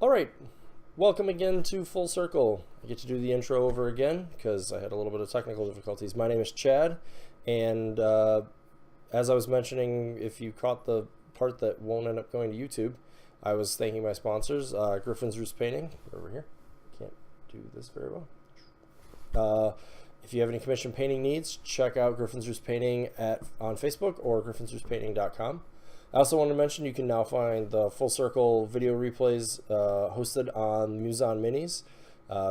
Alright, welcome again to Full Circle. I get to do the intro over again because I had a little bit of technical difficulties. My name is Chad, and as I was mentioning, if you caught the part that won't end up going to YouTube, I was thanking my sponsors, Griffin's Roost Painting, over here. Can't do this very well. If you have any commission painting needs, check out Griffin's Roost Painting on Facebook or griffinsroostpainting.com. I also want to mention you can now find the Full Circle video replays hosted on Muson Minis.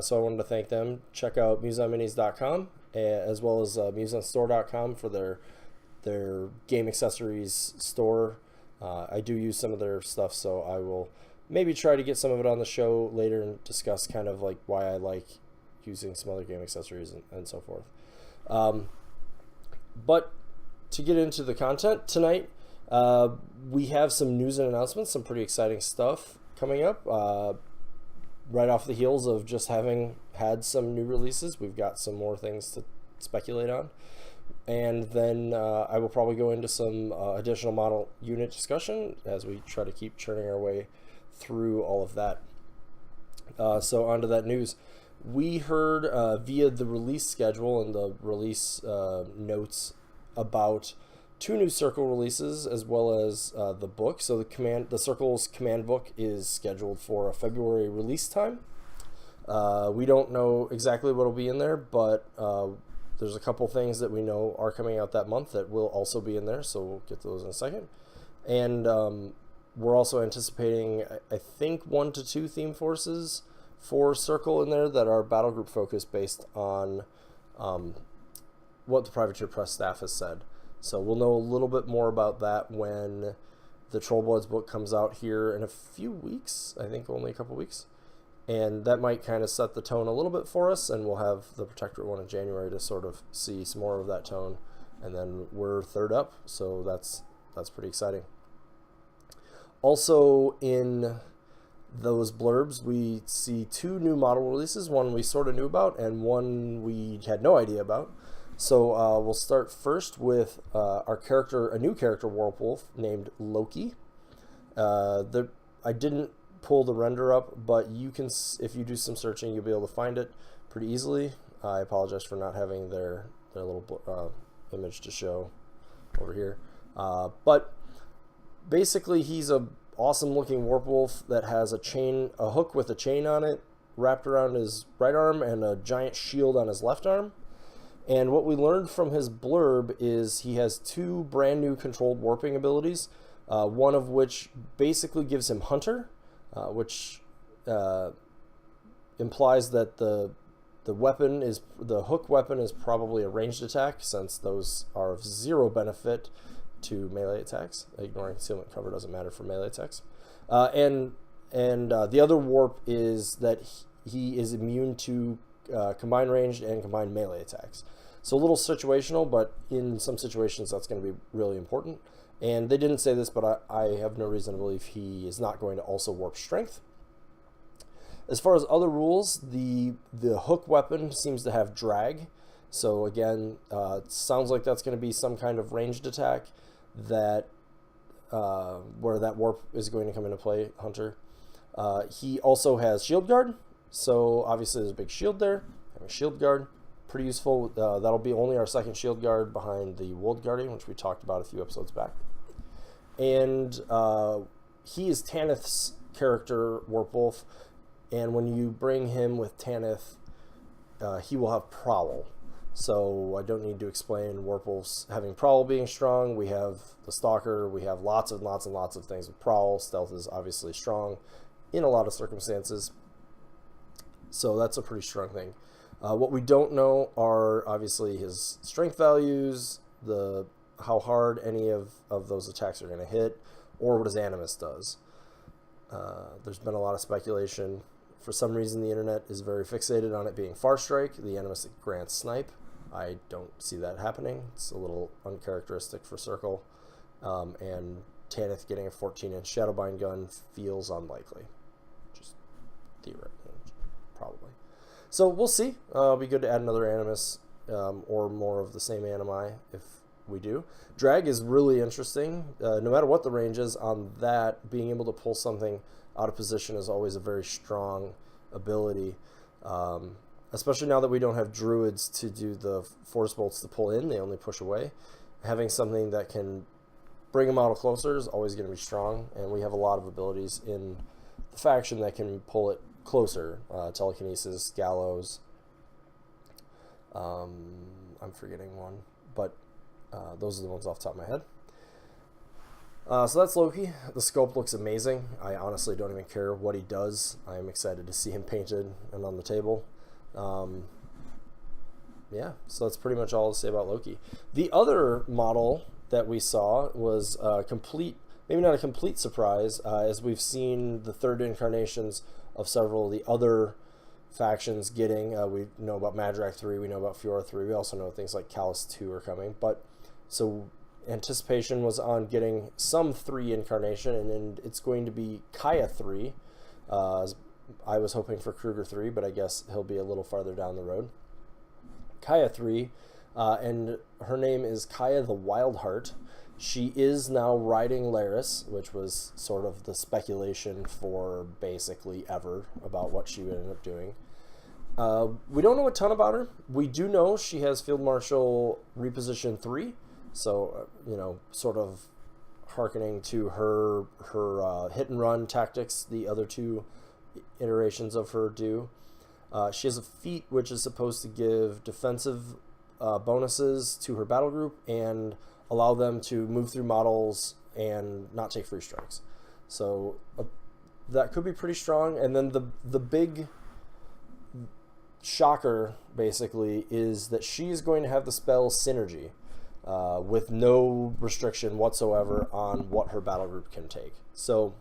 So I wanted to thank them. Check out musonminis.com as well as musonstore.com for their game accessories store. I do use some of their stuff, so I will maybe try to get some of it on the show later and discuss kind of like why I like using some other game accessories and so forth. But to get into the content tonight, we have some news and announcements, some pretty exciting stuff coming up. Right off the heels of just having had some new releases, we've got some more things to speculate on. And then I will probably go into some additional model unit discussion as we try to keep churning our way through all of that. So on to that news. We heard via the release schedule and the release notes about two new Circle releases as well as the book. So the Circle's command book is scheduled for a February release time. We don't know exactly what will be in there, but there's a couple things that we know are coming out that month that will also be in there, so we'll get to those in a second. And we're also anticipating, I think, 1 to 2 theme forces for Circle in there that are battle group focused based on what the Privateer Press staff has said. So we'll know a little bit more about that when the Trollbloods book comes out here in a few weeks, I think only a couple weeks. And that might kind of set the tone a little bit for us, and we'll have the Protectorate one in January to sort of see some more of that tone. And then we're third up, so that's pretty exciting. Also in those blurbs, we see 2 new model releases, one we sort of knew about and one we had no idea about. So we'll start first with a new character, Warpwolf, named Loki. I didn't pull the render up, but you can, if you do some searching, you'll be able to find it pretty easily. I apologize for not having their little image to show over here. But basically, he's a awesome looking Warpwolf that has a hook with a chain on it wrapped around his right arm and a giant shield on his left arm. And what we learned from his blurb is he has 2 brand new controlled warping abilities, one of which basically gives him Hunter, which implies that the hook weapon is probably a ranged attack, since those are of 0 benefit to melee attacks. Ignoring concealment cover doesn't matter for melee attacks. And the other warp is that he is immune to combined ranged and combined melee attacks. So a little situational, but in some situations that's going to be really important. And they didn't say this, but I have no reason to believe he is not going to also warp strength. As far as other rules, the hook weapon seems to have drag. So again, it sounds like that's going to be some kind of ranged attack that where that warp is going to come into play, Hunter. He also has shield guard. So obviously there's a big shield there. Having shield guard, pretty useful. That'll be only our second shield guard behind the Wold Guardian, which we talked about a few episodes back. And he is Tanith's character, Warpwolf. And when you bring him with Tanith, he will have Prowl. So I don't need to explain Warpwolf's having Prowl being strong. We have the Stalker. We have lots and lots of things with Prowl. Stealth is obviously strong in a lot of circumstances. So that's a pretty strong thing. What we don't know are obviously his strength values, how hard any of those attacks are going to hit, or what his Animus does. There's been a lot of speculation. For some reason, the internet is very fixated on it being Far Strike, the Animus that grants Snipe. I don't see that happening. It's a little uncharacteristic for Circle. And Tanith getting a 14-inch Shadowbind gun feels unlikely. Just theoretically. Probably. So we'll see. It'll be good to add another Animus or more of the same animi we do. Drag is really interesting. No matter what the range is on that, being able to pull something out of position is always a very strong ability. Especially now that we don't have druids to do the force bolts to pull in, they only push away. Having something that can bring them out closer is always going to be strong, and we have a lot of abilities in the faction that can pull it closer. Telekinesis, Gallows, I'm forgetting one, but those are the ones off the top of my head. So that's Loki. The sculpt looks amazing. I honestly don't even care what he does. I'm excited to see him painted and on the table. Yeah, so that's pretty much all to say about Loki. The other model that we saw was complete, maybe not a complete surprise, as we've seen the third incarnations of several of the other factions getting. We know about Madrak 3, we know about Fiora 3, we also know things like Callus 2 are coming. But so anticipation was on getting some 3 incarnation, and it's going to be Kaya 3. I was hoping for Kruger 3, but I guess he'll be a little farther down the road. Kaya 3, and her name is Kaya the Wildheart. She is now riding Laris, which was sort of the speculation for basically ever about what she would end up doing. We don't know a ton about her. We do know she has Field Marshal Reposition 3, so, you know, sort of hearkening to her hit and run tactics the other 2 iterations of her do. She has a feat which is supposed to give defensive bonuses to her battle group and allow them to move through models and not take free strikes. So that could be pretty strong. And then the big shocker basically is that she is going to have the spell Synergy with no restriction whatsoever on what her battle group can take. So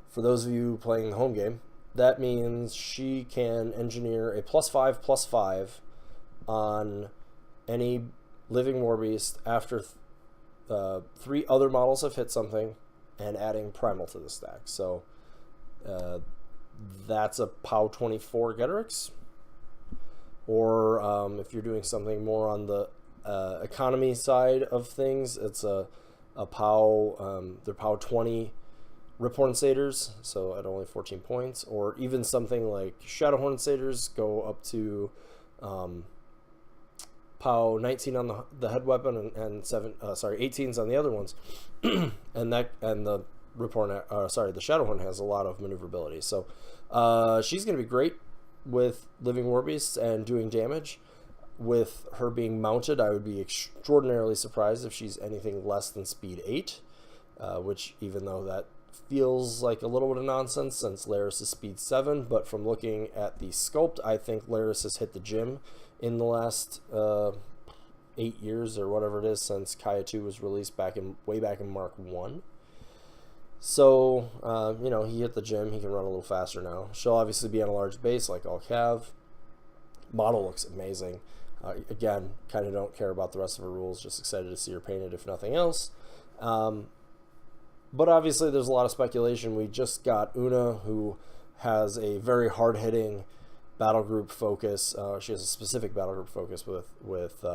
for those of you playing the home game, that means she can engineer a +5/+5 on any living warbeast after 3 other models have hit something and adding primal to the stack. So that's a POW 24 Gorax. Or if you're doing something more on the economy side of things, it's a POW, they're POW 20 Riphorn Satyrs, so at only 14 points, or even something like Shadowhorn Satyrs go up to POW 19 on the head weapon and 18s on the other ones, and the Riphorn, the Shadowhorn has a lot of maneuverability. So she's going to be great with living warbeasts and doing damage. With her being mounted, I would be extraordinarily surprised if she's anything less than speed 8, which, even though that feels like a little bit of nonsense since Laris is speed 7, but from looking at the sculpt, I think Laris has hit the gym in the last 8 years or whatever it is since Kaya 2 was released way back in Mark 1. So, you know, he hit the gym. He can run a little faster now. She'll obviously be on a large base like all Cav. Model looks amazing. Again, kind of don't care about the rest of her rules. Just excited to see her painted, if nothing else. But obviously there's a lot of speculation. We just got Una, who has a very hard-hitting battle group focus. She has a specific battle group focus with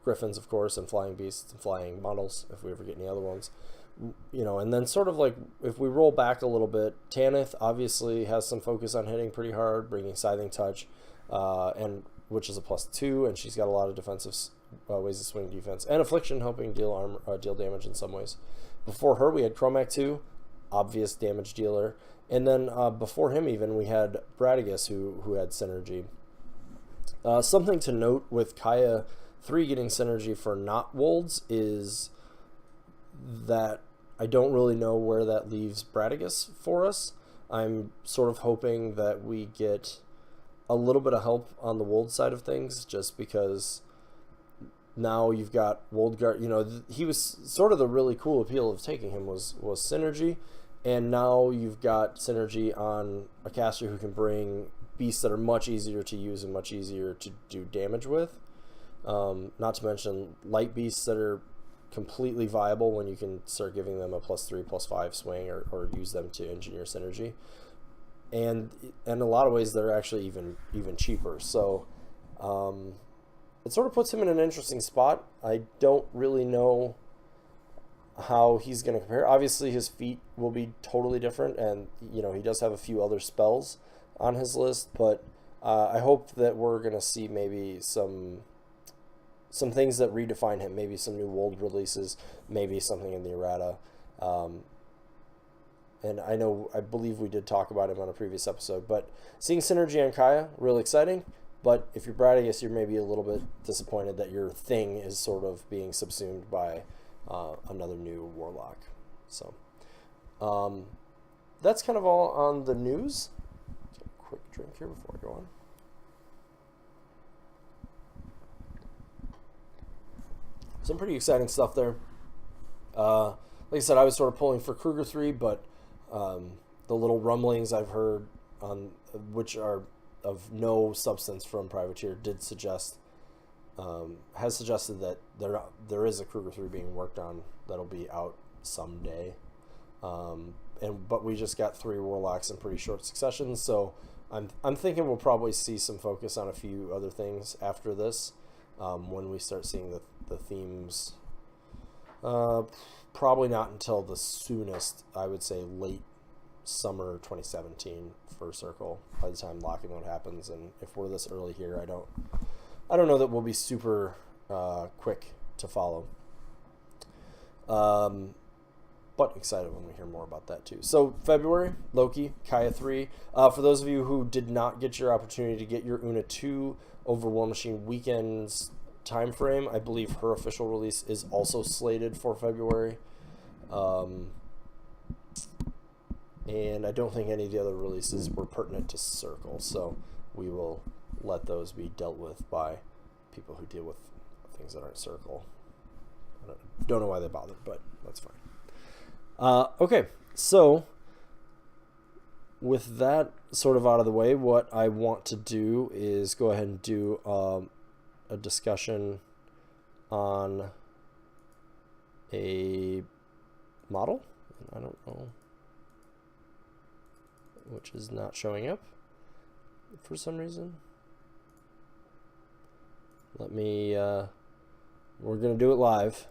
Griffins, of course, and Flying Beasts and Flying Models, if we ever get any other ones. You know, and then sort of like, if we roll back a little bit, Tanith obviously has some focus on hitting pretty hard, bringing Scything Touch, and which is a +2, and she's got a lot of defensive ways to swing defense, and Affliction helping deal damage in some ways. Before her, we had Chromac 2, obvious damage dealer, and then before him even, we had Bradigus, who had Synergy. Something to note with Kaya 3 getting Synergy for not Wolds is that I don't really know where that leaves Bradigus for us. I'm sort of hoping that we get a little bit of help on the Wold side of things, just because now you've got Woldguard. You know, he was sort of the really cool appeal of taking him was Synergy, and now you've got Synergy on a caster who can bring beasts that are much easier to use and much easier to do damage with. Not to mention light beasts that are completely viable when you can start giving them a +3/+5 swing, or use them to engineer Synergy. And in a lot of ways, they're actually even cheaper. So it sort of puts him in an interesting spot. I don't really know how he's going to compare. Obviously, his feat will be totally different, and you know he does have a few other spells on his list, but I hope that we're going to see maybe some things that redefine him, maybe some new world releases, maybe something in the errata. And I believe we did talk about him on a previous episode, but seeing synergy on Kaya, really exciting. But if you're Brad, I guess you're maybe a little bit disappointed that your thing is sort of being subsumed by another new warlock. So that's kind of all on the news. Take a quick drink here before I go on. Some pretty exciting stuff there. Like I said, I was sort of pulling for Kruger 3, but the little rumblings I've heard, on which are of no substance from Privateer, has suggested that there is a Kruger 3 being worked on that'll be out someday. But we just got 3 warlocks in pretty short succession, so I'm thinking we'll probably see some focus on a few other things after this, when we start seeing the themes. Probably not until the soonest, I would say late summer 2017 for Circle, by the time locking mode happens. And if we're this early here, I don't know that we'll be super quick to follow. But excited when we hear more about that too. So February, Loki, Kaya3. For those of you who did not get your opportunity to get your Una 2 over War Machine Weekend's time frame, I believe her official release is also slated for February. And I don't think any of the other releases were pertinent to Circle, so we will let those be dealt with by people who deal with things that aren't Circle. I don't know why they bothered, but that's fine. Okay, so with that sort of out of the way, what I want to do is go ahead and do a discussion on a model. I don't know, which is not showing up for some reason. Let me, we're going to do it live.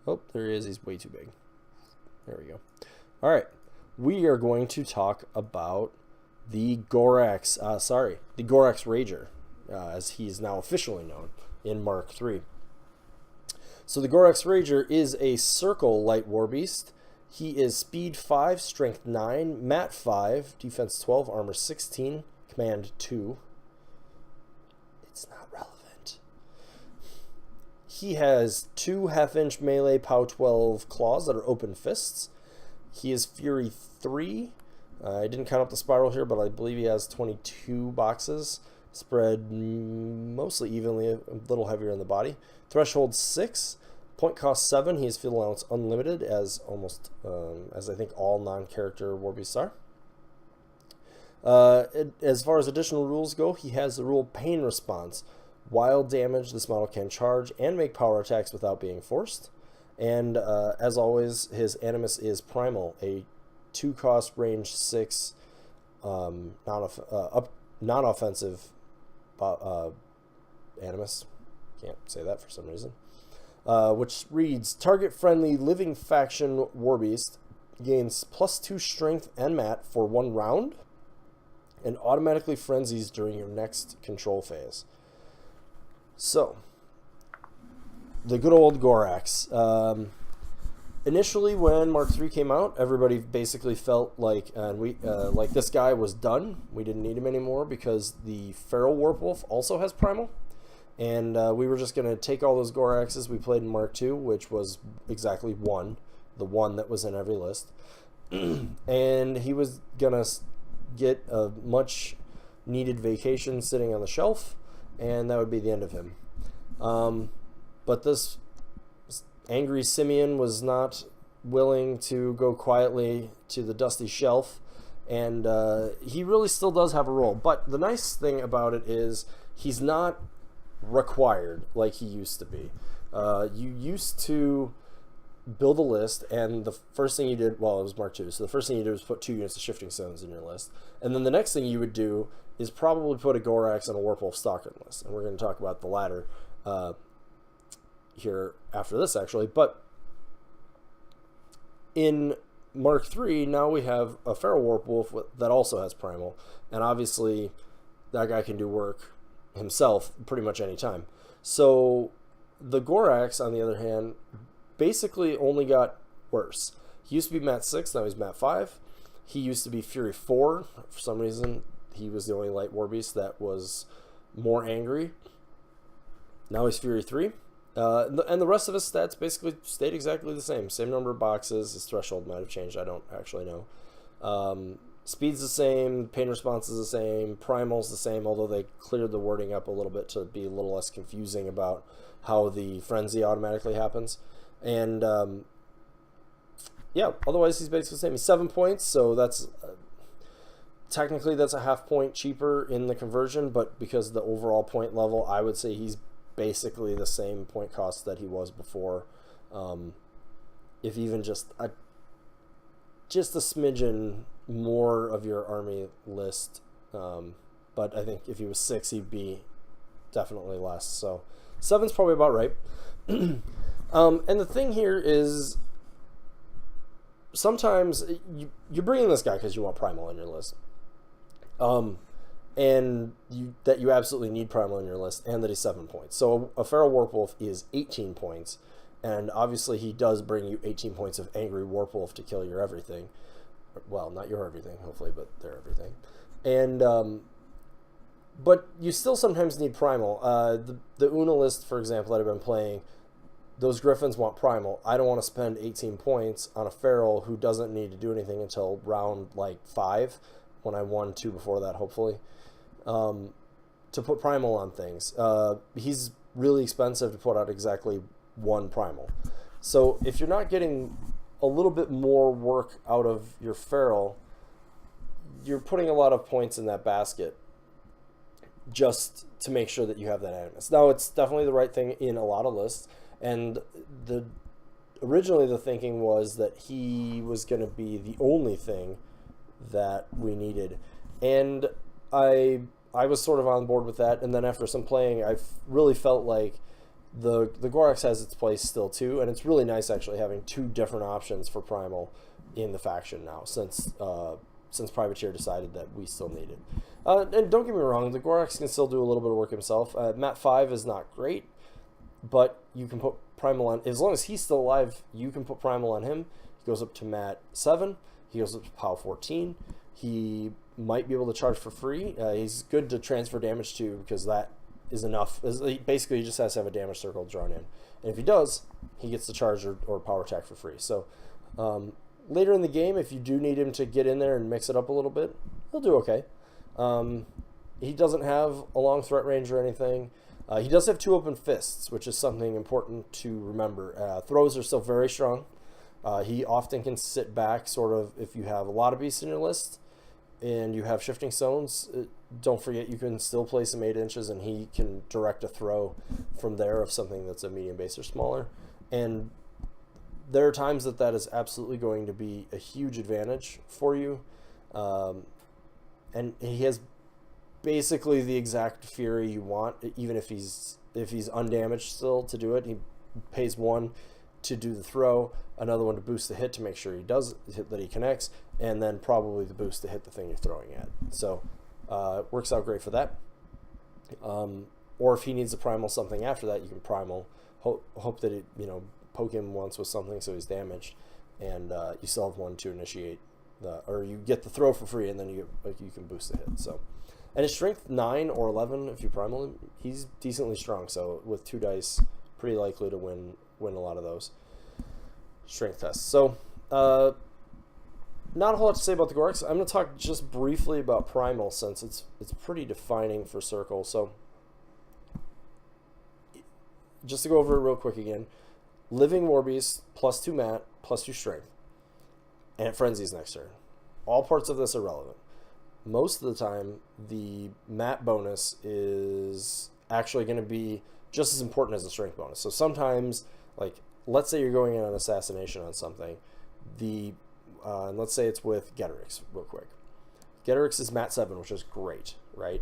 Oh, there he is. He's way too big. There we go. All right. We are going to talk about the Gorax Rager, as he's now officially known in Mark III. So the Gorax Rager is a Circle Light Warbeast. He is Speed 5, Strength 9, Mat 5, Defense 12, Armor 16, Command 2. It's not relevant. He has 2 half-inch melee POW 12 claws that are open fists. He is Fury 3. I didn't count up the spiral here, but I believe he has 22 boxes, spread mostly evenly, a little heavier in the body. Threshold 6. Point cost 7. He has Field Allowance Unlimited, as I think all non-character Warbeasts are. As far as additional rules go, he has the rule Pain Response. While damaged, this model can charge and make power attacks without being forced. And as always, his Animus is Primal, a 2-cost range 6 non-offensive Animus. Can't say that for some reason. Which reads, target-friendly living faction Warbeast gains +2 strength and mat for 1 round and automatically frenzies during your next control phase. So, the good old Gorax. Initially, when Mark III came out, everybody basically felt like like this guy was done. We didn't need him anymore because the Feral Warpwolf also has Primal. And we were just going to take all those Goraxes we played in Mark II, which was exactly 1, the one that was in every list. And he was going to get a much needed vacation sitting on the shelf, and that would be the end of him. But this angry Simeon was not willing to go quietly to the dusty shelf, and he really still does have a role. But the nice thing about it is he's not required like he used to be. You used to build a list, and the first thing you did, well, it was Mark II, so the first thing you did was put 2 units of Shifting Stones in your list. And then the next thing you would do is probably put a Gorax and a Warpwolf Stalker in the list. And we're going to talk about the latter here after this, actually. But in Mark III, now we have a Feral Warpwolf that also has Primal. And obviously, that guy can do work himself pretty much any time. So the Gorax, on the other hand, basically only got worse. He used to be Mat 6, now he's Mat 5. He used to be Fury 4. For some reason, he was the only light war beast that was more angry. Now he's Fury 3. And the rest of his stats basically stayed exactly the same. Same number of boxes. His threshold might have changed. I don't actually know. Speed's the same. Pain response is the same. Primal's the same, although they cleared the wording up a little bit to be a little less confusing about how the frenzy automatically happens. And yeah, otherwise he's basically the same. He's 7 points, so that's technically that's a half point cheaper in the conversion, but because of the overall point level, I would say he's basically the same point cost that he was before. If even just a smidgen more of your army list, but I think if he was 6, he'd be definitely less. So 7's probably about right. And the thing here is sometimes you're bringing this guy because you want Primal in your list. And that you absolutely need Primal in your list, and that he's 7 points. So a Feral Warpwolf is 18 points, and obviously he does bring you 18 points of Angry Warpwolf to kill your everything. Well, not your everything, hopefully, but their everything. And but you still sometimes need Primal. The Una list, for example, that I've been playing, those Griffins want Primal. I don't want to spend 18 points on a Feral who doesn't need to do anything until round, like, 5, when I won 2 before that, hopefully, to put Primal on things. He's really expensive to put out exactly 1 Primal. So if you're not getting a little bit more work out of your Feral, you're putting a lot of points in that basket just to make sure that you have that animus. Now, it's definitely the right thing in a lot of lists, and originally the thinking was that he was going to be the only thing that we needed, and I was sort of on board with that. And then after some playing, I really felt like the Gorax has its place still too, and it's really nice actually having 2 different options for Primal in the faction now, since Privateer decided that we still need it. And don't get me wrong, the Gorax can still do a little bit of work himself. Mat 5 is not great, but you can put Primal on, as long as he's still alive, you can put Primal on him. He goes up to Mat 7. He goes up to POW 14. He might be able to charge for free. He's good to transfer damage to, because that is enough. Basically, he just has to have a damage circle drawn in. And if he does, he gets the charge or power attack for free. So later in the game, if you do need him to get in there and mix it up a little bit, he'll do okay. He doesn't have a long threat range or anything. He does have 2 open fists, which is something important to remember. Throws are still very strong. He often can sit back, sort of, if you have a lot of beasts in your list and you have Shifting Stones, don't forget you can still place him 8 inches, and he can direct a throw from there of something that's a medium base or smaller. And there are times that is absolutely going to be a huge advantage for you. And he has basically the exact fury you want, even if he's undamaged still to do it. He pays 1 to do the throw, another 1 to boost the hit to make sure he does hit, that he connects, and then probably the boost to hit the thing you're throwing at. So it works out great for that. Or if he needs to Primal something after that, you can Primal, hope that it, poke him once with something so he's damaged, and you still have 1 to initiate or you get the throw for free, and then you can boost the hit. So, and his strength 9 or 11 if you Primal him, he's decently strong. So with 2 dice, pretty likely to win a lot of those strength tests. So not a whole lot to say about the Gorax. I'm going to talk just briefly about Primal, since it's pretty defining for Circle. So just to go over it real quick again, Living Warbeast plus 2 Mat plus 2 Strength, and it frenzies next turn. All parts of this are relevant. Most of the time, the Mat bonus is actually going to be just as important as the Strength bonus. So sometimes, like let's say you're going in on assassination on something, and let's say it's with Gorax real quick. Gorax is Mat 7, which is great, right?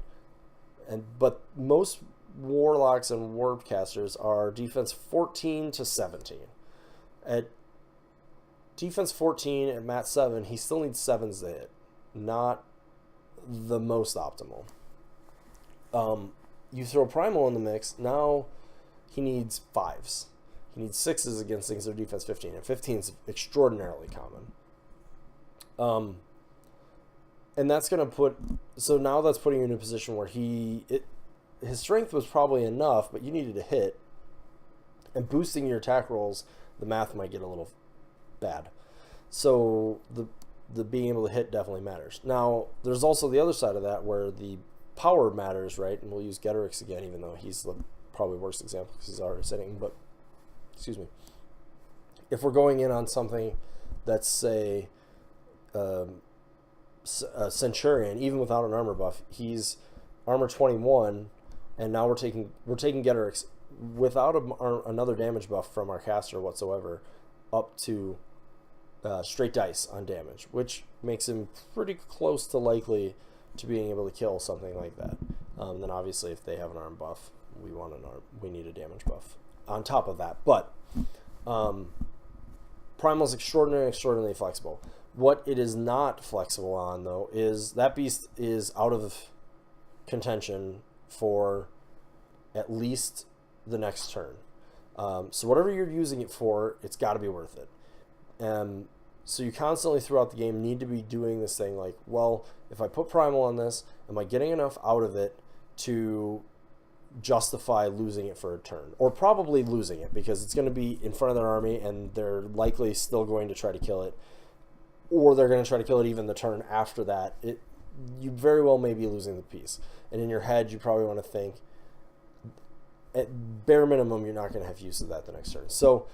But most warlocks and warp casters are defense 14 to 17. At defense 14 at Mat 7, he still needs 7s to hit. Not the most optimal. You throw Primal in the mix, now he needs 5s. He needs 6s against things that are defense 15, and 15 is extraordinarily common. And that's going to so now that's putting you in a position where his strength was probably enough, but you needed to hit. And boosting your attack rolls, the math might get a little bad. So the being able to hit definitely matters. Now, there's also the other side of that where the power matters, right? And we'll use Gorax again, even though he's the probably worst example because he's already sitting. But, excuse me. If we're going in on something that's, say, a Centurion, even without an armor buff, he's armor 21, and now we're taking Gorax without another damage buff from our caster whatsoever up to straight dice on damage, which makes him pretty close to likely to being able to kill something like that. Then obviously if they have an arm buff, we need a damage buff on top of that. But Primal's extraordinarily flexible. What it is not flexible on, though, is that beast is out of contention for at least the next turn. So whatever you're using it for, it's got to be worth it. So you constantly throughout the game need to be doing this thing like, well, if I put Primal on this, am I getting enough out of it to justify losing it for a turn? Or probably losing it, because it's going to be in front of their army and they're likely still going to try to kill it. Or they're going to try to kill it even the turn after that. You very well may be losing the piece. And in your head, you probably want to think, at bare minimum, you're not going to have use of that the next turn. So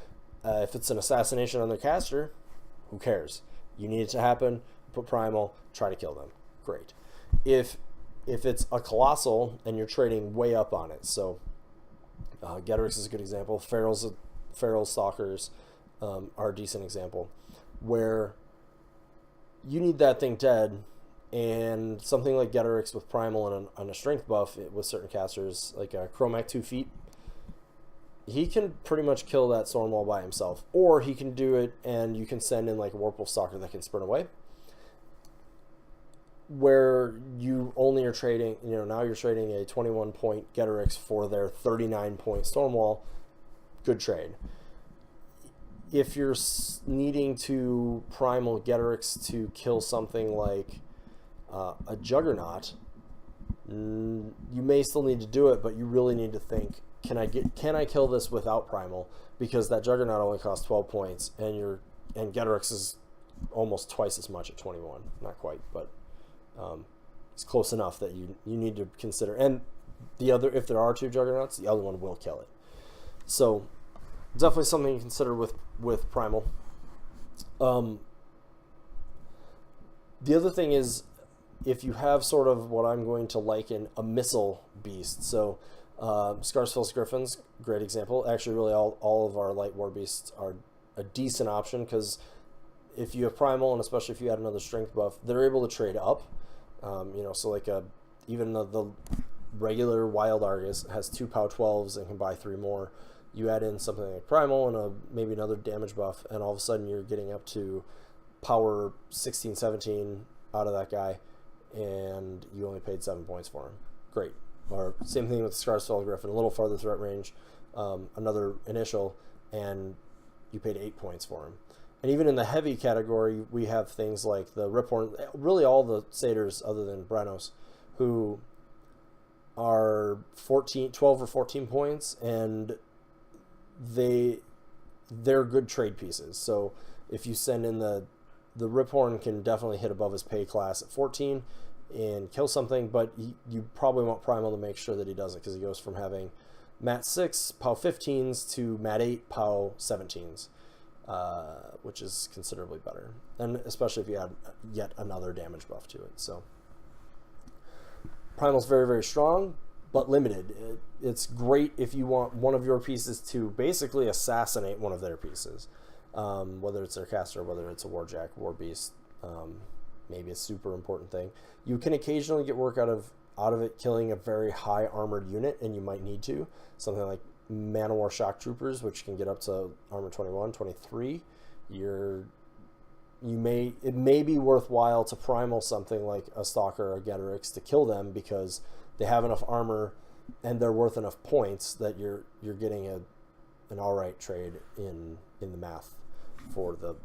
if it's an assassination on their caster, who cares? You need it to happen, put Primal, try to kill them. Great. If it's a Colossal and you're trading way up on it, so Gorax is a good example. Feral Stalkers are a decent example, where you need that thing dead, and something like Gorax with Primal and a strength buff with certain casters, like Chromac 2 feet, he can pretty much kill that Stormwall by himself. Or he can do it and you can send in like a Warpwolf Stalker that can sprint away. Where you only are trading, now you're trading a 21-point Gorax for their 39-point Stormwall. Good trade. If you're needing to Primal Gorax to kill something like a Juggernaut, you may still need to do it, but you really need to think, can I kill this without Primal? Because that Juggernaut only costs 12 points, and Gorax is almost twice as much at 21. Not quite, but it's close enough that you need to consider. And the other, if there are two Juggernauts, the other one will kill it. So definitely something to consider with Primal. The other thing is, if you have sort of what I'm going to liken a missile beast, so Scarsfell's Griffins, great example. Actually, really all of our light war beasts are a decent option, because if you have Primal, and especially if you add another strength buff, they're able to trade up. So like even the regular Wild Argus has 2 POW 12s and can buy 3 more. You add in something like Primal and maybe another damage buff, and all of a sudden you're getting up to power 16, 17 out of that guy, and you only paid 7 points for him. Great. Or same thing with Scarsfell Griffin, a little farther threat range, another initial, and you paid 8 points for him. And even in the heavy category, we have things like the Riphorn, really all the satyrs other than Brenos, who are 12 or 14 points, and they're good trade pieces. So if you send in the Riphorn can definitely hit above his pay class at 14 and kill something, but you probably want Primal to make sure that he does it, because he goes from having Mat 6 POW 15s to Mat 8 POW 17s, which is considerably better, and especially if you add yet another damage buff to it. So Primal's very, very strong, but limited. It's great if you want one of your pieces to basically assassinate one of their pieces, whether it's their caster, whether it's a Warjack, War Beast, maybe a super important thing. You can occasionally get work out of it killing a very high armored unit, and you might need to. Something like Man-O-War Shock Troopers, which can get up to armor 21, 23. It may be worthwhile to primal something like a Stalker or a Gorax to kill them, because they have enough armor and they're worth enough points that you're getting an alright trade in the math for the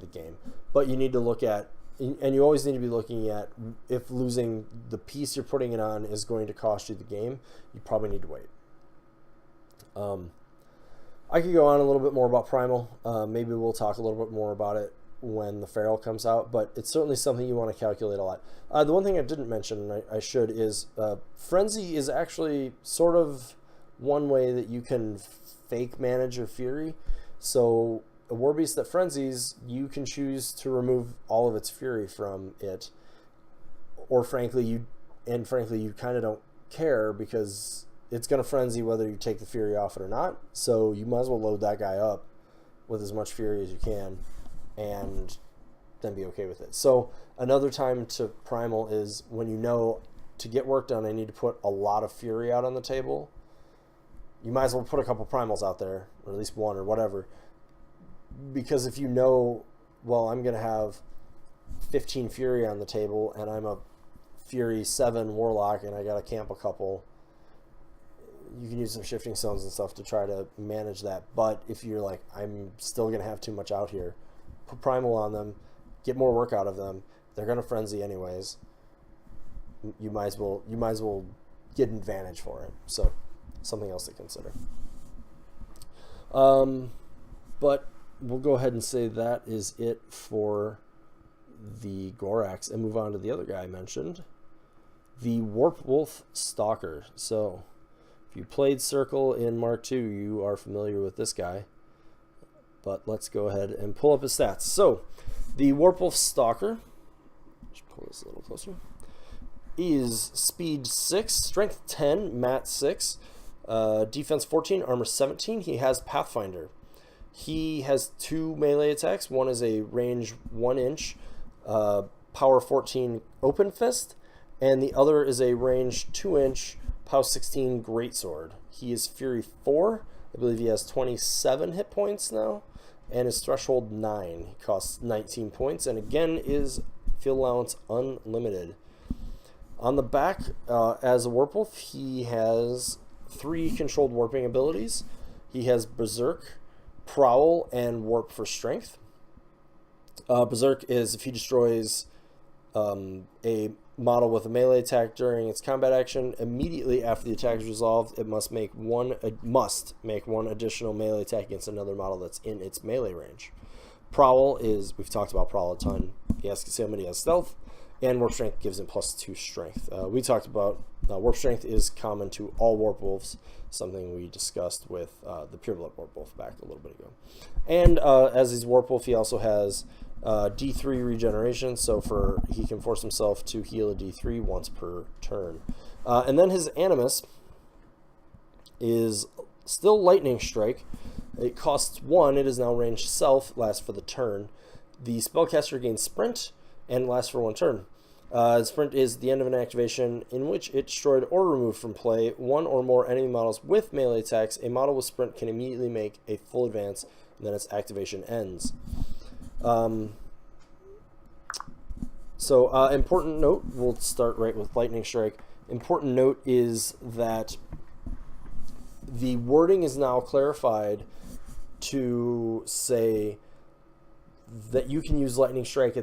game. But you need to look at, and you always need to be looking at, if losing the piece you're putting it on is going to cost you the game, you probably need to wait. I could go on a little bit more about Primal. Maybe we'll talk a little bit more about it when the Feral comes out, but it's certainly something you want to calculate a lot. The one thing I didn't mention, and I should, is Frenzy is actually sort of one way that you can fake manage your Fury. So a War Beast that frenzies, you can choose to remove all of its Fury from it, or frankly you kind of don't care, because it's going to frenzy whether you take the Fury off it or not. So you might as well load that guy up with as much Fury as you can, and then be okay with it. So another time to primal is when you know, to get work done, I need to put a lot of Fury out on the table. You might as well put a couple primals out there, or at least one or whatever, because if you know, well, I'm going to have 15 Fury on the table and I'm a Fury 7 Warlock and I got to camp a couple, you can use some shifting stones and stuff to try to manage that. But if you're like, I'm still going to have too much out here, put primal on them, get more work out of them. They're going to frenzy anyways. You might as well get an advantage for it. So something else to consider. But we'll go ahead and say that is it for the Gorax and move on to the other guy I mentioned, the Warpwolf Stalker. So if you played Circle in Mark II, you are familiar with this guy. But let's go ahead and pull up his stats. So the Warpwolf Stalker, just pull this a little closer, is speed 6, strength 10, mat 6, defense 14, armor 17. He has Pathfinder. He has 2 melee attacks. One is a range 1 inch, power 14 open fist, and the other is a range 2 inch, power 16 greatsword. He is Fury 4. I believe he has 27 hit points now, and his threshold 9. He costs 19 points, and again is field allowance unlimited. On the back, as a Warpwolf, he has 3 controlled warping abilities. He has Berserk, Prowl, and Warp for strength. Berserk is if he destroys a model with a melee attack during its combat action, immediately after the attack is resolved, it must make one additional melee attack against another model that's in its melee range. Prowl is, we've talked about Prowl a ton. He has concealment, he has stealth, and Warp Strength gives him +2 strength. We talked about Warp Strength is common to all Warpwolves, something we discussed with the Pureblood Warpwolf back a little bit ago. And as he's Warpwolf, he also has D3 regeneration, so he can force himself to heal a D3 once per turn. And then his Animus is still Lightning Strike. It costs 1. It is now ranged self, lasts for the turn. The spellcaster gains sprint and lasts for 1 turn. Sprint is the end of an activation in which it destroyed or removed from play 1 or more enemy models with melee attacks. A model with sprint can immediately make a full advance, and then its activation ends. Important note, we'll start right with Lightning Strike. Important note is that the wording is now clarified to say that you can use Lightning Strike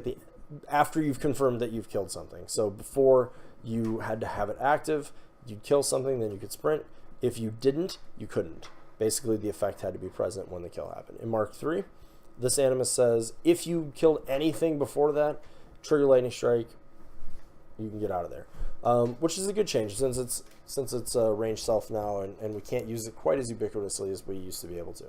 after you've confirmed that you've killed something. So before, you had to have it active, you'd kill something, then you could sprint. If you didn't, you couldn't. Basically, the effect had to be present when the kill happened. In Mark III, this Animus says, if you killed anything before that, trigger Lightning Strike, you can get out of there. Which is a good change, since it's range self now, and we can't use it quite as ubiquitously as we used to be able to.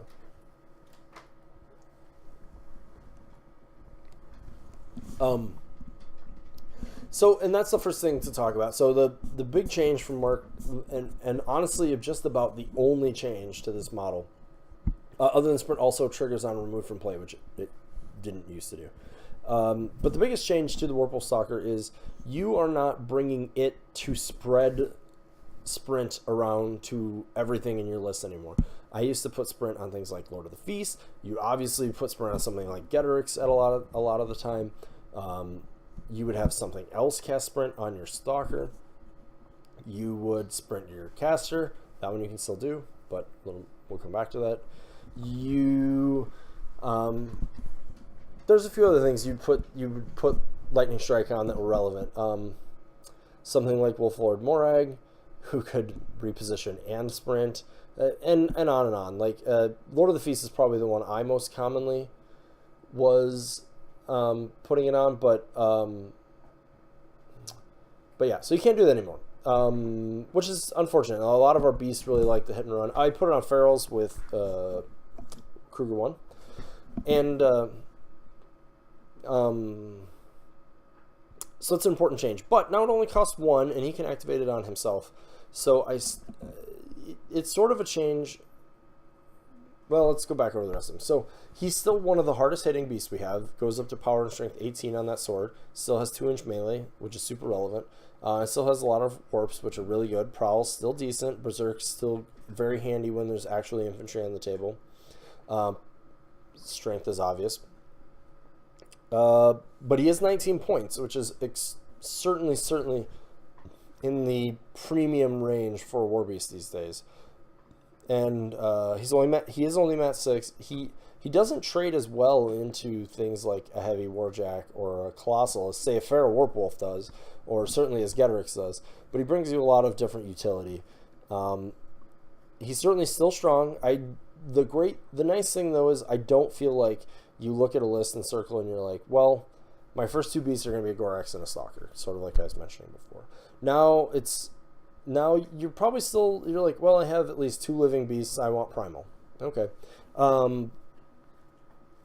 So, and that's the first thing to talk about. So the big change from Mark, and honestly, just about the only change to this model, other than sprint, also triggers on remove from play, which it didn't used to do. But the biggest change to the Warpwolf Stalker is you are not bringing it to spread sprint around to everything in your list anymore. I used to put sprint on things like Lord of the Feast. You obviously put sprint on something like Gorax at a lot of the time. You would have something else cast sprint on your Stalker. You would sprint your caster. That one you can still do, but we'll come back to that. There's a few other things you would put Lightning Strike on that were relevant. Something like Wolflord Morag, who could reposition and sprint, and on and on. Like Lord of the Feast is probably the one I most commonly was putting it on, but yeah, so you can't do that anymore, which is unfortunate. A lot of our beasts really like the hit and run. I put it on Ferals with Kruger 1, and so it's an important change. But now it only costs 1, and he can activate it on himself. So it's sort of a change. Well, let's go back over the rest of them. So he's still one of the hardest hitting beasts we have. Goes up to power and strength 18 on that sword. Still has 2-inch melee, which is super relevant. It still has a lot of warps, which are really good. Prowl's still decent. Berserk's still very handy when there's actually infantry on the table. Strength is obvious. But he has 19 points, which is certainly in the premium range for a war beast these days. And he is only mat 6. He doesn't trade as well into things like a heavy warjack or a colossal as say a Feral Warpwolf does, or certainly as Gorax does. But he brings you a lot of different utility. He's certainly still strong. The nice thing though is I don't feel like you look at a list and circle and you're like, well, my first 2 beasts are going to be a Gorax and a Stalker, sort of like I was mentioning before. Now you're probably still, you're like, well, I have at least 2 living beasts, I want primal. Okay.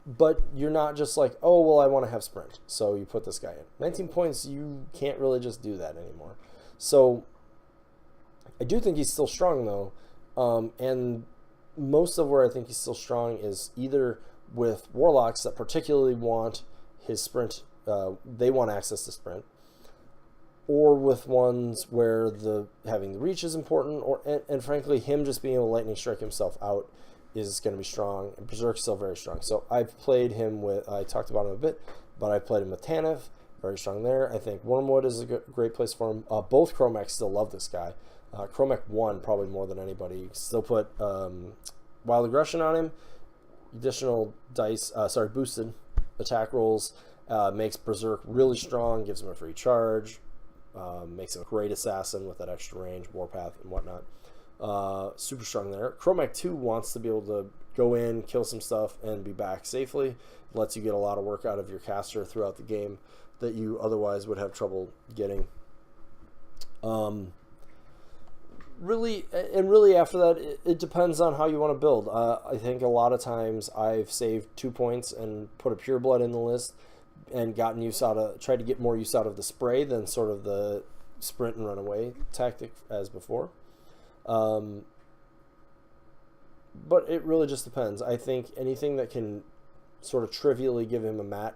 But you're not just like, oh, well, I want to have sprint, so you put this guy in. 19 points, you can't really just do that anymore. So I do think he's still strong, though. And most of where I think he's still strong is either with Warlocks that particularly want his sprint, they want access to sprint, or with ones where having the reach is important, and frankly, him just being able to lightning strike himself out is going to be strong, and Berserk's still very strong. So I've played him with, I talked about him a bit, but I played him with Tanev, very strong there. I think Wormwood is a great place for him. Both Chromacs still love this guy. Chromac 1 probably more than anybody. Still put Wild Aggression on him, additional dice, boosted attack rolls, makes Berserk really strong, gives him a free charge, makes him a great assassin with that extra range, warpath and whatnot. Super strong there. Chromac 2 wants to be able to go in, kill some stuff, and be back safely. Lets you get a lot of work out of your caster throughout the game that you otherwise would have trouble getting. Really after that, it depends on how you want to build. I think a lot of times I've saved 2 points and put a Pureblood in the list and tried to get more use out of the spray than sort of the sprint and run away tactic as before. But it really just depends. I think anything that can sort of trivially give him a mat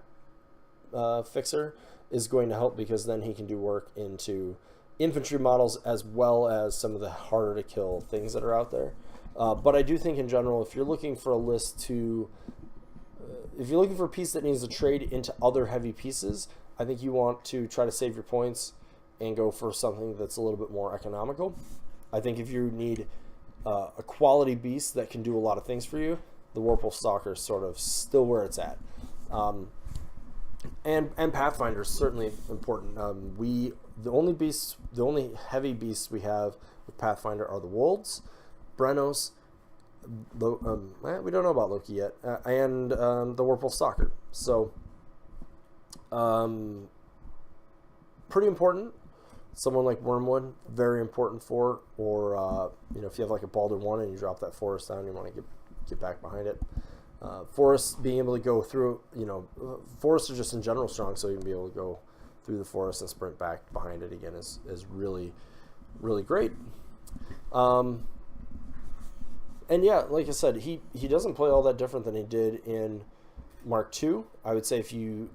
fixer is going to help, because then he can do work into infantry models as well as some of the harder to kill things that are out there. But I do think in general, if you're looking for a list if you're looking for a piece that needs to trade into other heavy pieces, I think you want to try to save your points and go for something that's a little bit more economical. I think if you need a quality beast that can do a lot of things for you, the Warpwolf Stalker is sort of still where it's at. And Pathfinder is certainly important. The only heavy beasts we have with Pathfinder are the Wolves, Brenos, we don't know about Loki yet, and the Warpwolf Stalker. So, pretty important. Someone like Wormwood, very important for, or if you have like a Baldur 1 and you drop that forest down, you want to get back behind it. Forests being able to go through, forests are just in general strong, so you can be able to go through the forest and sprint back behind it again is really, really great. And yeah, like I said, he doesn't play all that different than he did in Mark II. I would say if you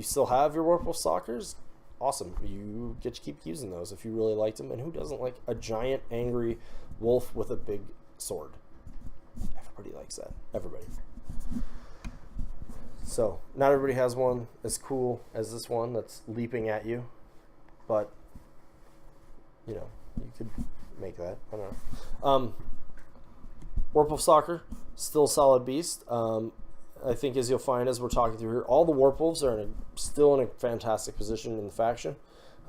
still have your Warpwolf Stalkers, awesome. You get to keep using those if you really liked them. And who doesn't like a giant angry wolf with a big sword? Everybody likes that. Everybody. So not everybody has one as cool as this one that's leaping at you, but you could make that. I don't know. Warpwolf Stalker, still solid beast. I think as you'll find as we're talking through here, all the Warpwolves are still in a fantastic position in the faction.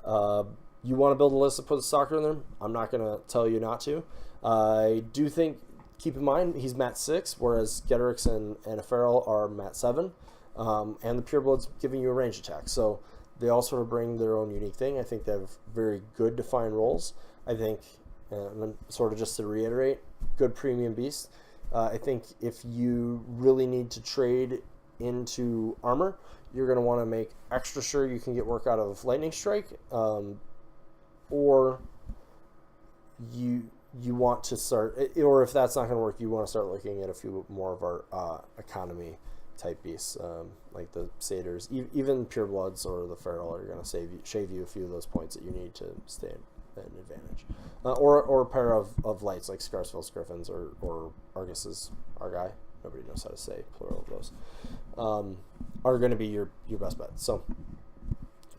You want to build a list to put the Stalker in there? I'm not going to tell you not to. I do think, keep in mind, he's Mat 6, whereas Gorax and a Feral are Mat 7. And the Pureblood's giving you a range attack. So they all sort of bring their own unique thing. I think they have very good defined roles. I think, sort of just to reiterate, good premium beast. I think if you really need to trade into armor, you're going to want to make extra sure you can get work out of Lightning Strike, or you want to start, or if that's not going to work, you want to start looking at a few more of our economy type beasts, like the Satyrs. Even Purebloods or the Feral are going to shave you a few of those points that you need to stay an advantage, or a pair of lights like Scarsfield's Griffins or Argus's Argai. Nobody knows how to say plural of those. Are going to be your best bet. So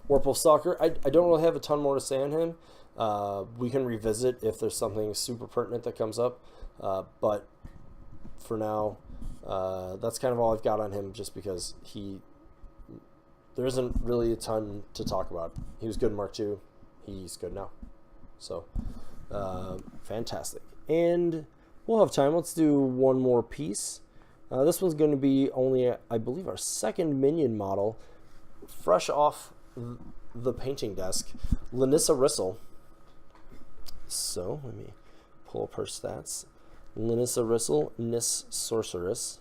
Warpwolf Stalker, I don't really have a ton more to say on him. We can revisit if there's something super pertinent that comes up, but for now, that's kind of all I've got on him, just because there isn't really a ton to talk about. He was good in Mark II. He's good now. So, fantastic. And we'll have time. Let's do one more piece. This one's going to be only, I believe, our second minion model, fresh off the painting desk, Lanyssa Ryssyl. So, let me pull up her stats. Lanyssa Ryssyl, Nis Sorceress.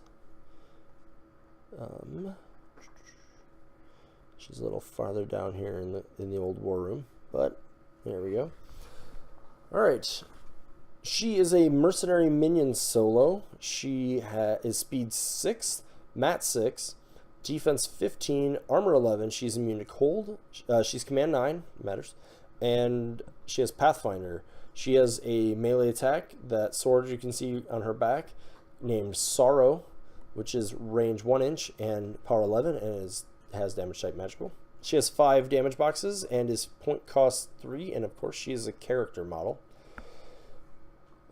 She's a little farther down here in the old war room, but there we go. All right, she is a mercenary minion solo. She is speed 6, mat 6, defense 15, armor 11. She's immune to cold. She's command 9, matters, and she has Pathfinder. She has a melee attack, that sword you can see on her back, named Sorrow, which is range 1 inch and power 11, and has damage type magical. She has 5 damage boxes and is point cost 3, and of course she is a character model.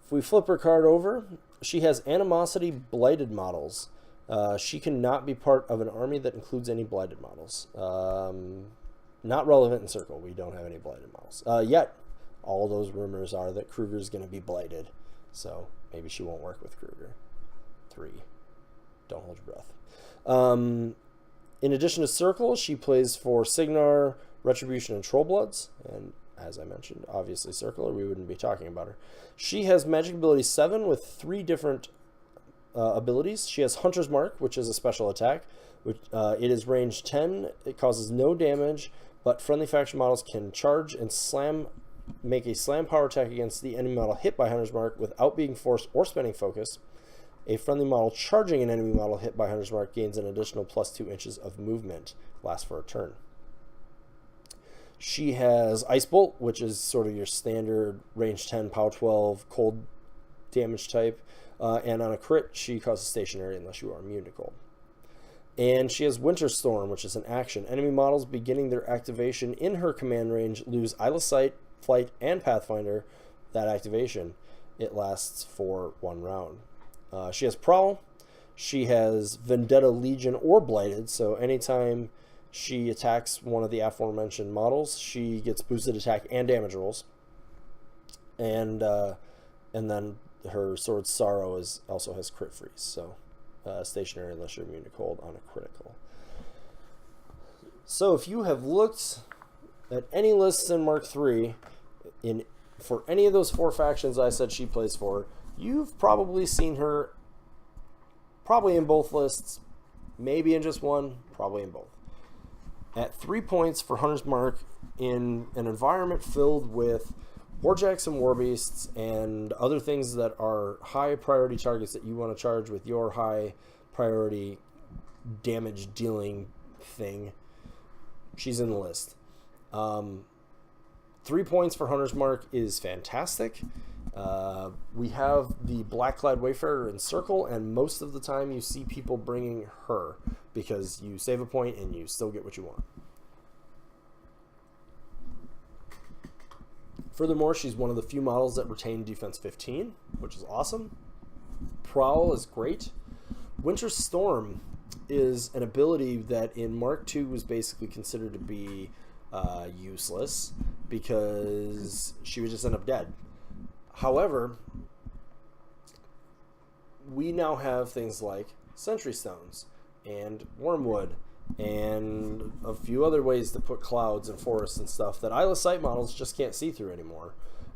If we flip her card over, she has Animosity Blighted models. She cannot be part of an army that includes any Blighted models. Not relevant in Circle. We don't have any Blighted models. Yet, all those rumors are that Kruger's going to be Blighted. So, maybe she won't work with Kruger. 3. Don't hold your breath. In addition to Circle, she plays for Signar, Retribution, and Trollbloods. And as I mentioned, obviously Circle, or we wouldn't be talking about her. She has Magic Ability 7 with 3 different abilities. She has Hunter's Mark, which is a special attack. It is range 10. It causes no damage, but friendly faction models can charge and make a slam power attack against the enemy model hit by Hunter's Mark without being forced or spending focus. A friendly model charging an enemy model hit by Hunter's Mark gains an additional plus 2 inches of movement. Lasts for a turn. She has Ice Bolt, which is sort of your standard range 10, power 12, cold damage type. And on a crit, she causes stationary unless you are immune to cold. And she has Winter Storm, which is an action. Enemy models beginning their activation in her command range lose Isle of Sight, Flight, and Pathfinder. That activation, it lasts for 1 round. She has Prowl. She has Vendetta Legion or Blighted, so anytime she attacks one of the aforementioned models, she gets boosted attack and damage rolls. And then her Sword Sorrow also has crit freeze, so stationary unless you're immune to cold on a critical. So if you have looked at any lists in Mark III, for any of those 4 factions I said she plays for, you've probably seen her probably in both lists, maybe in just one, probably in both. At 3 points for Hunter's Mark in an environment filled with Warjacks and Warbeasts and other things that are high priority targets that you want to charge with your high priority damage dealing thing, she's in the list. 3 points for Hunter's Mark is fantastic. We have the Blackclad Wayfarer in Circle, and most of the time you see people bringing her because you save a point and you still get what you want. Furthermore, she's one of the few models that retain defense 15, which is awesome. Prowl is great. Winter Storm is an ability that in Mark II was basically considered to be useless because she would just end up dead. However, we now have things like Sentry Stones and Wormwood and a few other ways to put clouds and forests and stuff that Isle of Sight models just can't see through anymore.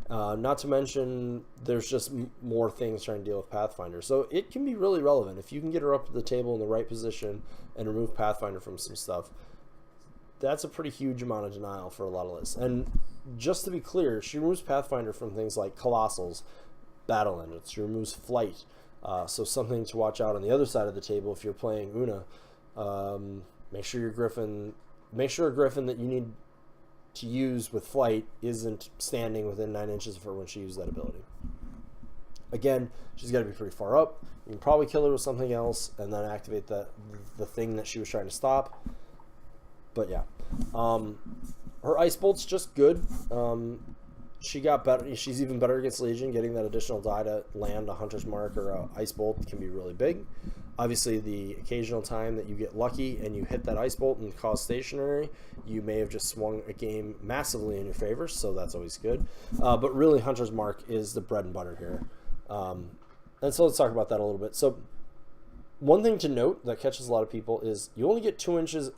Not to mention, there's just more things trying to deal with Pathfinder. So it can be really relevant. If you can get her up to the table in the right position and remove Pathfinder from some stuff, that's a pretty huge amount of denial for a lot of lists. And just to be clear, she removes Pathfinder from things like Colossals, Battle Engines. She removes Flight. So something to watch out on the other side of the table if you're playing Una. Make sure a Griffin that you need to use with Flight isn't standing within 9 inches of her when she uses that ability. Again, she's got to be pretty far up. You can probably kill her with something else and then activate the thing that she was trying to stop. But yeah, her Ice Bolt's just good. She got better. She's even better against Legion. Getting that additional die to land a Hunter's Mark or a Ice Bolt can be really big. Obviously, the occasional time that you get lucky and you hit that Ice Bolt and cause stationary, you may have just swung a game massively in your favor, so that's always good. But really, Hunter's Mark is the bread and butter here. And so let's talk about that a little bit. So one thing to note that catches a lot of people is you only get 2 inches...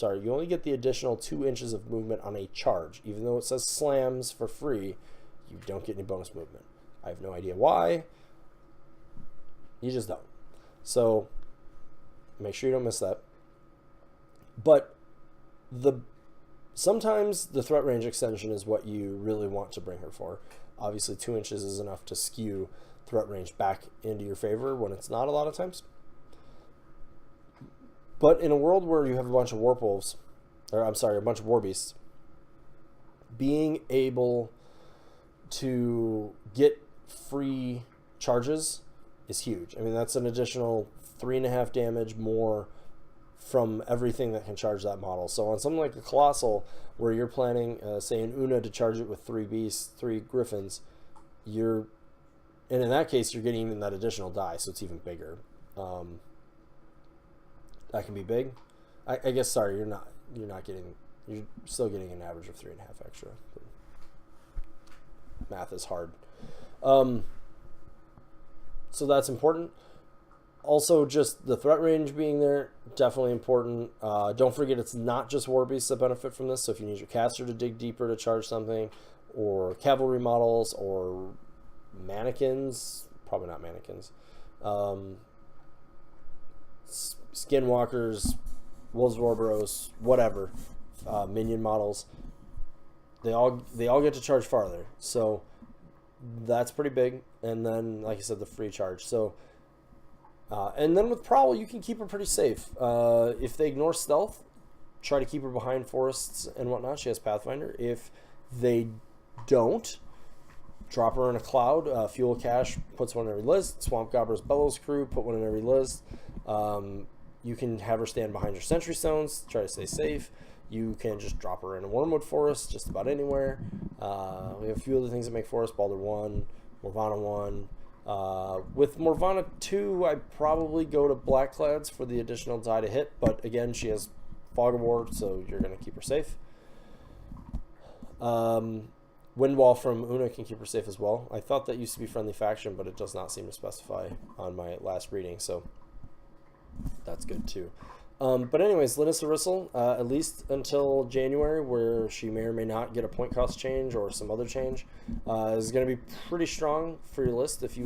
you only get the additional 2 inches of movement on a charge. Even though it says slams for free, you don't get any bonus movement. I have no idea why. You just don't. So make sure you don't miss that. But sometimes the threat range extension is what you really want to bring her for. Obviously 2 inches is enough to skew threat range back into your favor when it's not a lot of times. But in a world where you have a bunch of Warpwolves, a bunch of Warbeasts, being able to get free charges is huge. I mean, that's an additional 3.5 damage more from everything that can charge that model. So on something like a Colossal, where you're planning, say, an Una to charge it with 3 Beasts, 3 Griffins, and in that case, you're getting even that additional die, so it's even bigger. That can be big. I guess, sorry, you're still getting an average of 3.5 extra. Math is hard. So that's important. Also, just the threat range being there, definitely important. Don't forget, it's not just Warbeasts that benefit from this. So if you need your caster to dig deeper to charge something, or cavalry models, or mannequins, probably not mannequins, skinwalkers, wolves of Orboros, whatever, minion models, they all get to charge farther. So that's pretty big. And then, like I said, the free charge. So and then with Prowl, you can keep her pretty safe. If they ignore stealth, try to keep her behind forests and whatnot. She has Pathfinder. If they don't, drop her in a cloud. Fuel Cache puts one in every list. Swamp Gobbler's Bellows Crew, put one in every list. You can have her stand behind your Sentry Stones, try to stay safe. You can just drop her in a Wormwood Forest, just about anywhere. We have a few other things that make Forest. Baldur 1, Morvana 1. With Morvana 2, I'd probably go to Blackclads for the additional die to hit, but again, she has Fog of War, so you're going to keep her safe. Windwall from Una can keep her safe as well. I thought that used to be friendly faction, but it does not seem to specify on my last reading, so that's good too. But anyways, Lanyssa Ryssyl, at least until January, where she may or may not get a point cost change or some other change, is going to be pretty strong for your list if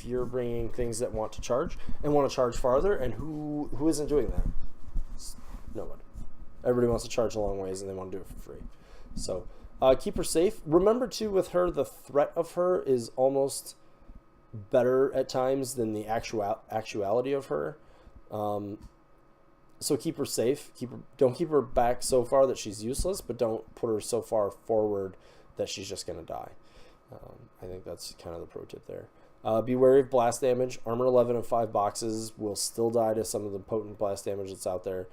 you're bringing things that want to charge and want to charge farther. And who isn't doing that? No one. Everybody wants to charge a long ways, and they want to do it for free. So keep her safe. Remember, too, with her, the threat of her is almost better at times than the actuality of her. So keep her safe. Don't keep her back so far that she's useless, but don't put her so far forward that she's just going to die. I think that's kind of the pro tip there. Be wary of blast damage. Armor 11 and 5 boxes will still die to some of the potent blast damage that's out there.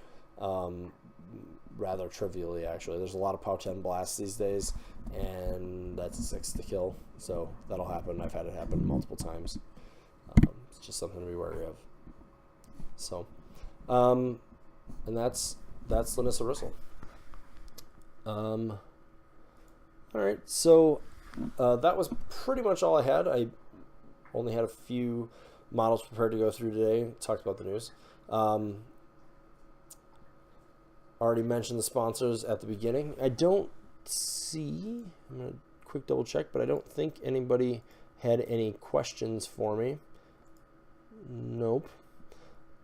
Rather trivially, actually. There's a lot of POW 10 blasts these days, and that's a 6 to kill. So that'll happen. I've had it happen multiple times. It's just something to be wary of. So, and that's Lanyssa Ryssyl. All right, so that was pretty much all I had. I only had a few models prepared to go through today. Talked about the news. Already mentioned the sponsors at the beginning. I don't see, I'm going to quick double check, but I don't think anybody had any questions for me. Nope.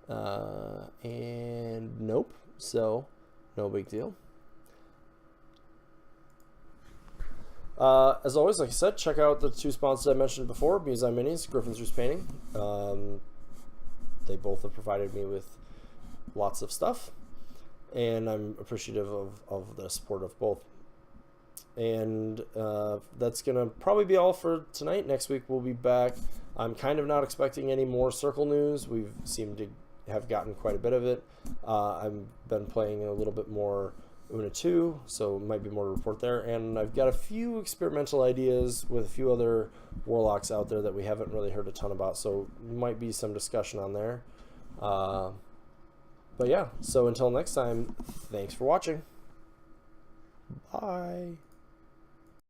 And nope. So, no big deal. As always, like I said, check out the 2 sponsors I mentioned before, Museum Minis, Griffin's Roost Painting. They both have provided me with lots of stuff, and I'm appreciative of the support of both. And that's going to probably be all for tonight. Next week we'll be back. I'm kind of not expecting any more Circle news. We've seemed to have gotten quite a bit of it. I've been playing a little bit more Una 2, so might be more to report there. And I've got a few experimental ideas with a few other Warlocks out there that we haven't really heard a ton about, so might be some discussion on there. But yeah, so until next time, thanks for watching. Bye.